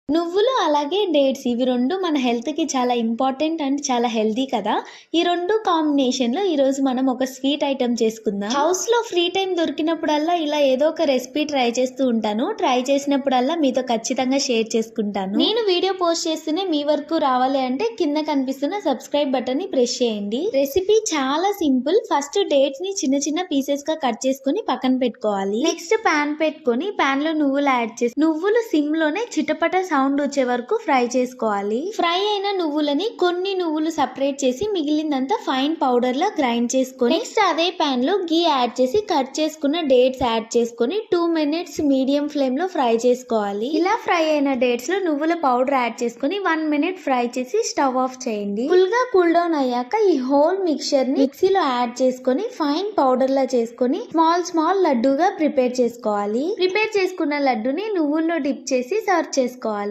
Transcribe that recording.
నువ్వులు అలాగే డేట్స్ ఇవి 2 మన హెల్త్‌కి చాలా ఇంపార్టెంట్ అండ్ చాలా హెల్తీ కదా! ఈ 2 కాంబినేషన్‌లో ఈరోజు మనం ఒక స్వీట్ ఐటెమ్ చేసుకుందాం. హౌస్‌లో ఫ్రీ టైమ్ దొరికినప్పుడల్లా ఇలా ఏదో ఒక రెసిపీ ట్రై చేస్తూ ఉంటాను. ట్రై చేసినప్పుడల్లా మీతో ఖచ్చితంగా షేర్ చేసుకుంటాను. నేను వీడియో పోస్ట్ చేస్తూనే మీ వరకు రావాలి అంటే కింద కనిపిస్తున్న సబ్స్క్రైబ్ బటన్‌ని ప్రెస్ చేయండి. రెసిపీ చాలా సింపుల్. ఫస్ట్ డేట్స్‌ని చిన్న చిన్న పీసెస్‌గా కట్ చేసుకొని పక్కన పెట్టుకోవాలి. నెక్స్ట్ పాన్ పెట్టుకొని పాన్‌లో నువ్వులు యాడ్ చేసి నువ్వులు సిమ్‌లోనే చిటపట సౌండ్ వచ్చే వరకు ఫ్రై చేసుకోవాలి. ఫ్రై అయిన నువ్వులని కొన్ని నువ్వులు సెపరేట్ చేసి మిగిలిందంతా ఫైన్ పౌడర్ లా గ్రైండ్ చేసుకొని నెక్స్ట్ అదే పాన్ లో గీ యాడ్ చేసి కట్ చేసుకున్న డేట్స్ యాడ్ చేసుకొని 2 మినిట్స్ మీడియం ఫ్లేమ్ లో ఫ్రై చేసుకోవాలి. ఇలా ఫ్రై అయిన డేట్స్ లో నువ్వుల పౌడర్ యాడ్ చేసుకొని 1 మినిట్ ఫ్రై చేసి స్టవ్ ఆఫ్ చేయండి. ఫుల్ గా కూల్ డౌన్ అయ్యాక ఈ హోల్ మిక్చర్ ని మిక్సీలో యాడ్ చేసుకొని ఫైన్ పౌడర్ లా చేసుకొని స్మాల్ లడ్డూగా ప్రిపేర్ చేసుకోవాలి. ప్రిపేర్ చేసుకున్న లడ్డూని నువ్వుల్లో డిప్ చేసి సర్వ్ చేసుకోవాలి.